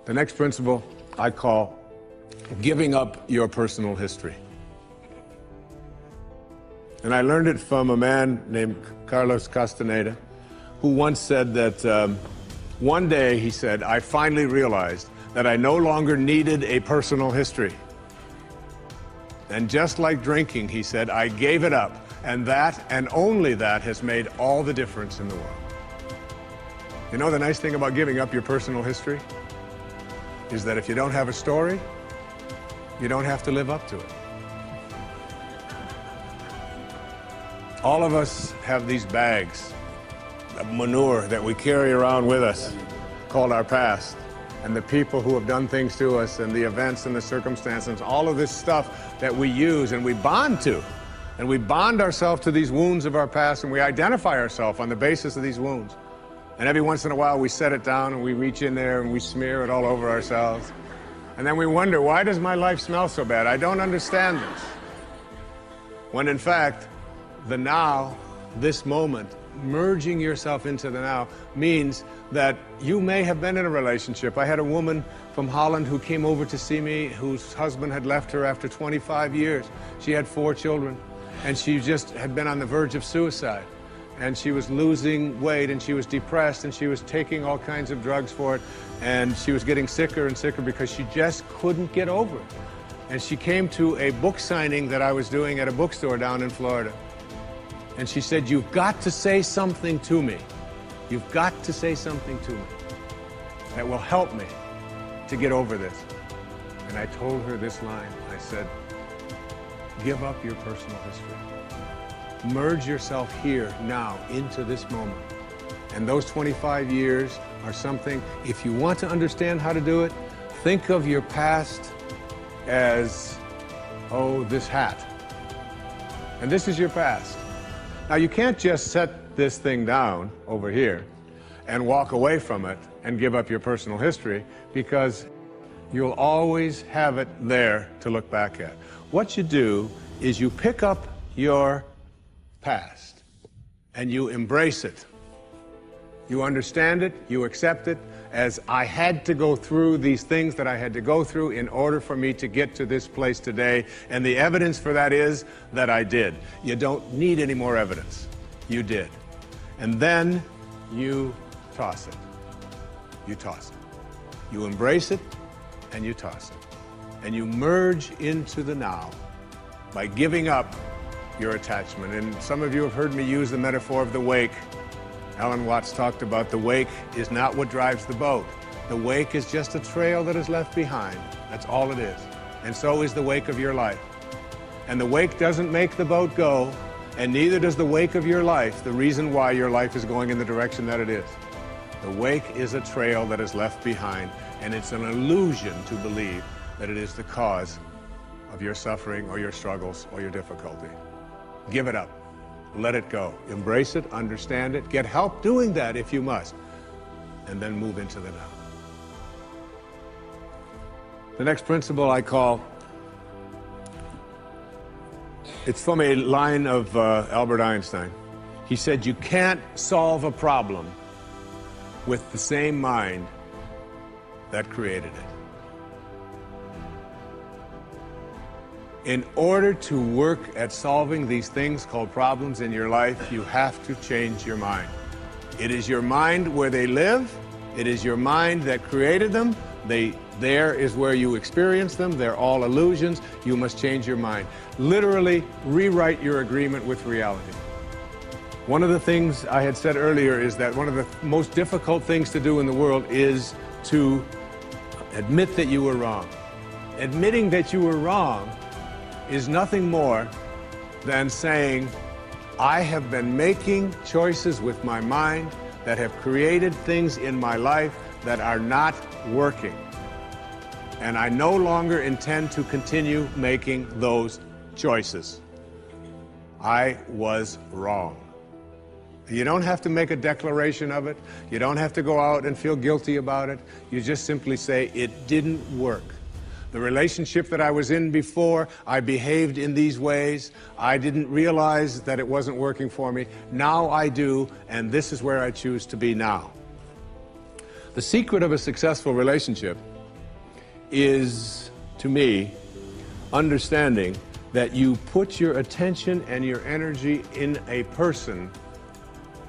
The next principle I call giving up your personal history. And I learned it from a man named Carlos Castaneda, who once said that one day, he said, I finally realized that I no longer needed a personal history. And just like drinking, he said, I gave it up. And that, and only that, has made all the difference in the world. You know the nice thing about giving up your personal history? Is that if you don't have a story, you don't have to live up to it. All of us have these bags of manure that we carry around with us, called our past, and the people who have done things to us, and the events and the circumstances, all of this stuff that we use and we bond to. And we bond ourselves to these wounds of our past, and we identify ourselves on the basis of these wounds. And every once in a while we set it down and we reach in there and we smear it all over ourselves. And then we wonder, why does my life smell so bad? I don't understand this. When in fact, the now, this moment, merging yourself into the now, means that you may have been in a relationship. I had a woman from Holland who came over to see me, whose husband had left her after 25 years. She had 4 children, and she just had been on the verge of suicide. And she was losing weight, and she was depressed, and she was taking all kinds of drugs for it, and she was getting sicker and sicker because she just couldn't get over it. And she came to a book signing that I was doing at a bookstore down in Florida. And she said, you've got to say something to me. You've got to say something to me that will help me to get over this. And I told her this line. I said, give up your personal history. Merge yourself here, now, into this moment. And those 25 years are something, if you want to understand how to do it, think of your past as, oh, this hat. And this is your past. Now, you can't just set this thing down over here and walk away from it and give up your personal history, because you'll always have it there to look back at. What you do is you pick up your past and you embrace it. You understand it, you accept it as, I had to go through these things that I had to go through in order for me to get to this place today, and the evidence for that is that I did. You don't need any more evidence. You did. And then you toss it. You toss it. You embrace it and you toss it. And you merge into the now by giving up your attachment. And some of you have heard me use the metaphor of the wake. Alan Watts talked about the wake is not what drives the boat. The wake is just a trail that is left behind. That's all it is. And so is the wake of your life. And the wake doesn't make the boat go, and neither does the wake of your life, the reason why your life is going in the direction that it is. The wake is a trail that is left behind, and it's an illusion to believe that it is the cause of your suffering or your struggles or your difficulty. Give it up. Let it go. Embrace it, understand it, get help doing that if you must, and then move into the now. The next principle I call, it's from a line of Albert Einstein. He said, you can't solve a problem with the same mind that created it. In order to work at solving these things called problems in your life, you have to change your mind. It is your mind where they live. It is your mind that created them. There is where you experience them. They're all illusions. You must change your mind. Literally rewrite your agreement with reality. One of the things I had said earlier is that one of the most difficult things to do in the world is to admit that you were wrong. Admitting that you were wrong is nothing more than saying, I have been making choices with my mind that have created things in my life that are not working. And I no longer intend to continue making those choices. I was wrong. You don't have to make a declaration of it. You don't have to go out and feel guilty about it. You just simply say, it didn't work. The relationship that I was in before, I behaved in these ways. I didn't realize that it wasn't working for me. Now I do, and this is where I choose to be now. The secret of a successful relationship is, to me, understanding that you put your attention and your energy in a person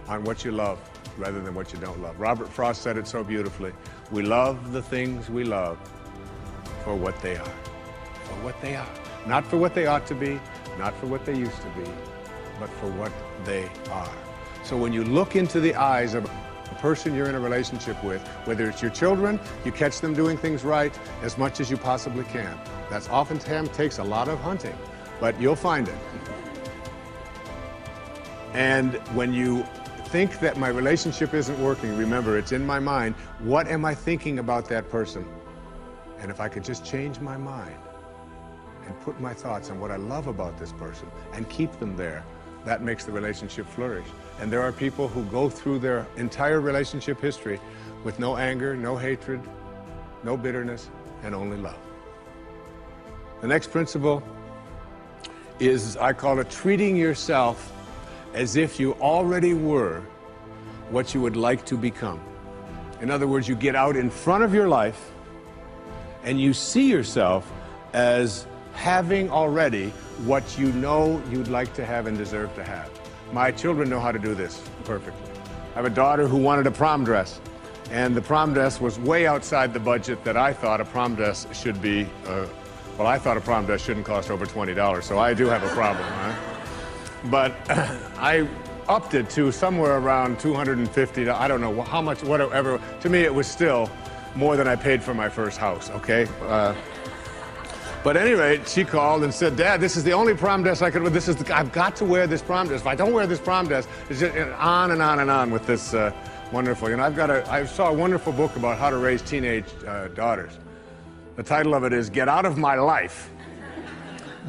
on what you love rather than what you don't love. Robert Frost said it so beautifully. We love the things we love for what they are. For what they are. Not for what they ought to be, not for what they used to be, but for what they are. So when you look into the eyes of a person you're in a relationship with, whether it's your children, you catch them doing things right as much as you possibly can. That's oftentimes takes a lot of hunting, but you'll find it. And when you think that my relationship isn't working, remember, it's in my mind. What am I thinking about that person? And if I could just change my mind and put my thoughts on what I love about this person and keep them there, that makes the relationship flourish. And there are people who go through their entire relationship history with no anger, no hatred, no bitterness, and only love. The next principle is, I call it treating yourself as if you already were what you would like to become. In other words, you get out in front of your life and you see yourself as having already what you know you'd like to have and deserve to have. My children know how to do this perfectly. I have a daughter who wanted a prom dress, and the prom dress was way outside the budget that I thought a prom dress should be. Well, I thought a prom dress shouldn't cost over $20, so I do have a problem, right? But I upped it to somewhere around $250. I don't know how much, whatever. To me, it was still more than I paid for my first house, okay? But at any rate, she called and said, Dad, this is the only prom dress I could wear. I've got to wear this prom dress. If I don't wear this prom dress, it's just on and on and on with this wonderful. You know, I saw a wonderful book about how to raise teenage daughters. The title of it is Get Out of My Life,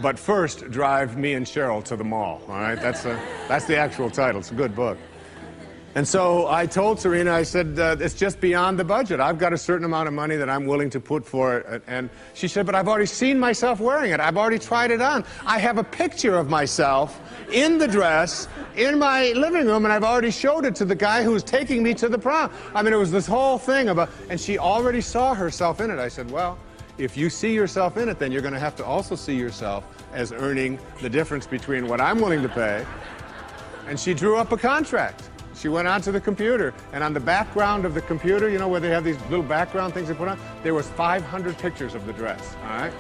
but first drive me and Cheryl to the mall. All right, that's the actual title. It's a good book. And so I told Serena, I said, it's just beyond the budget. I've got a certain amount of money that I'm willing to put for it. And she said, but I've already seen myself wearing it. I've already tried it on. I have a picture of myself in the dress in my living room, and I've already showed it to the guy who was taking me to the prom. I mean, it was this whole thing about, and she already saw herself in it. I said, well, if you see yourself in it, then you're going to have to also see yourself as earning the difference between what I'm willing to pay. And she drew up a contract. She went onto the computer, and on the background of the computer, you know, where they have these little background things they put on, there was 500 pictures of the dress, all right?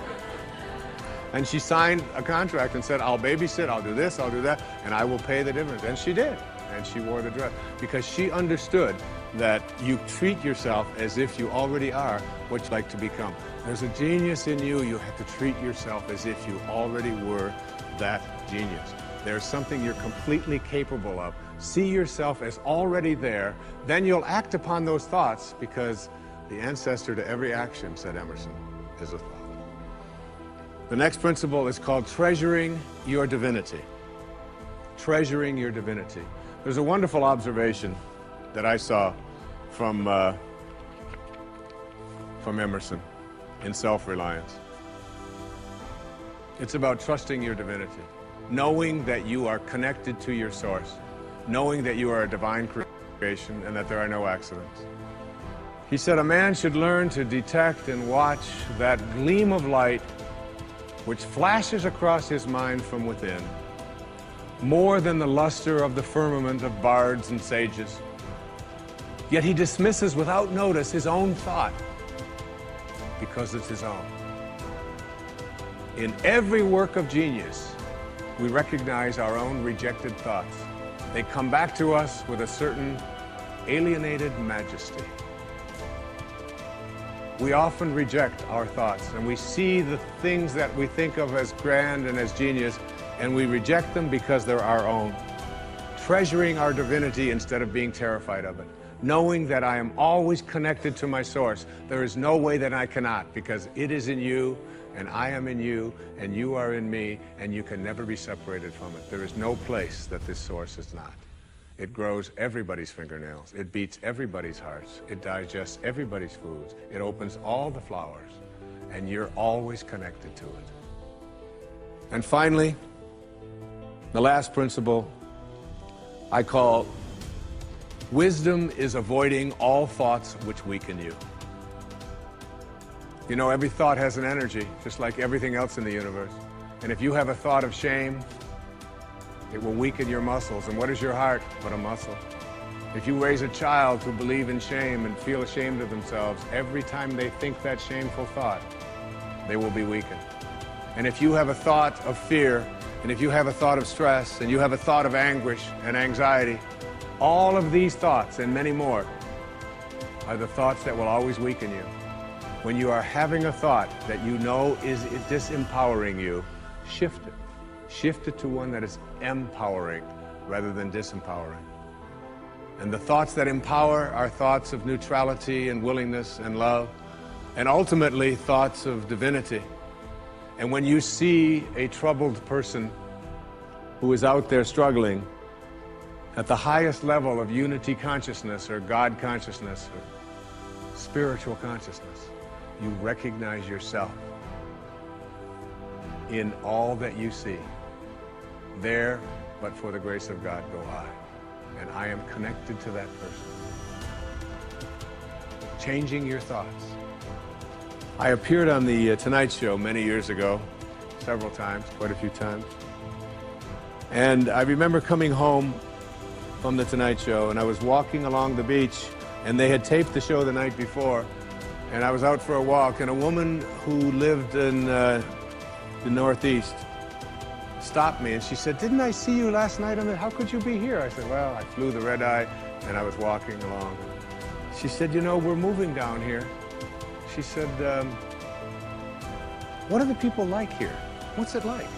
And she signed a contract and said, I'll babysit, I'll do this, I'll do that, and I will pay the difference. And she did, and she wore the dress, because she understood that you treat yourself as if you already are what you'd like to become. There's a genius in you. You have to treat yourself as if you already were that genius. There's something you're completely capable of. See yourself as already there. Then you'll act upon those thoughts, because the ancestor to every action, said Emerson, is a thought. The next principle is called treasuring your divinity. Treasuring your divinity. There's a wonderful observation that I saw from Emerson in Self-Reliance. It's about trusting your divinity. Knowing that you are connected to your source, knowing that you are a divine creation and that there are no accidents. He said, a man should learn to detect and watch that gleam of light which flashes across his mind from within, more than the luster of the firmament of bards and sages. Yet he dismisses without notice his own thought, because it's his own. In every work of genius, we recognize our own rejected thoughts. They come back to us with a certain alienated majesty. We often reject our thoughts, and we see the things that we think of as grand and as genius, and we reject them because they're our own. Treasuring our divinity instead of being terrified of it. Knowing that I am always connected to my source. There is no way that I cannot, because it is in you, and I am in you, and you are in me, and you can never be separated from it. There is no place that this source is not. It grows everybody's fingernails. It beats everybody's hearts. It digests everybody's foods. It opens all the flowers, and you're always connected to it. And finally, the last principle I call wisdom is avoiding all thoughts which weaken you. You know, every thought has an energy, just like everything else in the universe. And if you have a thought of shame, it will weaken your muscles. And what is your heart but a muscle? If you raise a child to believe in shame and feel ashamed of themselves, every time they think that shameful thought, they will be weakened. And if you have a thought of fear, and if you have a thought of stress, and you have a thought of anguish and anxiety, all of these thoughts and many more are the thoughts that will always weaken you. When you are having a thought that you know is disempowering you, shift it. Shift it to one that is empowering rather than disempowering. And the thoughts that empower are thoughts of neutrality and willingness and love, and ultimately thoughts of divinity. And when you see a troubled person who is out there struggling at the highest level of unity consciousness or God consciousness or spiritual consciousness, you recognize yourself in all that you see. There, but for the grace of God, go I. And I am connected to that person. Changing your thoughts. I appeared on the Tonight Show many years ago, several times, quite a few times. And I remember coming home from the Tonight Show, and I was walking along the beach, and they had taped the show the night before, and I was out for a walk, and a woman who lived in the Northeast stopped me, and she said, "Didn't I see you last night? How could you be here?" I said, "Well, I flew the red eye, and I was walking along." She said, "You know, we're moving down here." She said, "What are the people like here? What's it like?"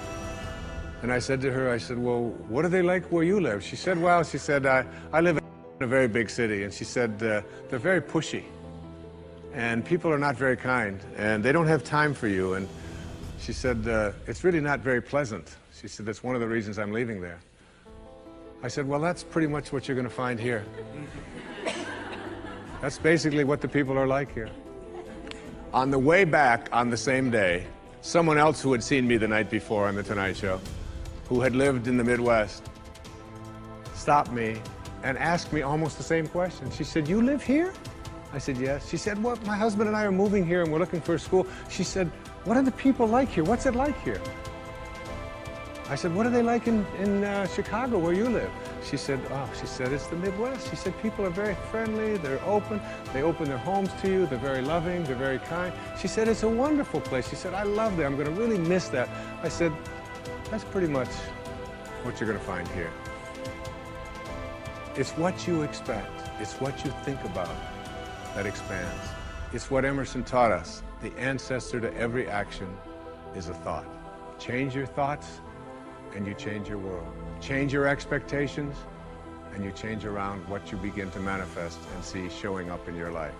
And I said to her, I said, "Well, what are they like where you live?" She said, "Well," she said, I live in a very big city." And she said, "They're very pushy. And people are not very kind. And they don't have time for you." And she said, "It's really not very pleasant." She said, "That's one of the reasons I'm leaving there." I said, "Well, that's pretty much what you're going to find here." That's basically what the people are like here. On the way back on the same day, someone else who had seen me the night before on the Tonight Show, who had lived in the Midwest, stopped me and asked me almost the same question. She said, "You live here?" I said, "Yes." She said, "Well, my husband and I are moving here and we're looking for a school." She said, "What are the people like here? What's it like here?" I said, "What are they like in Chicago where you live?" She said, "It's the Midwest." She said, "People are very friendly, they're open, they open their homes to you, they're very loving, they're very kind." She said, "It's a wonderful place." She said, "I love that, I'm going to really miss that." I said, "That's pretty much what you're going to find here." It's what you expect, it's what you think about that expands. It's what Emerson taught us. The ancestor to every action is a thought. Change your thoughts, and you change your world. Change your expectations, and you change around what you begin to manifest and see showing up in your life.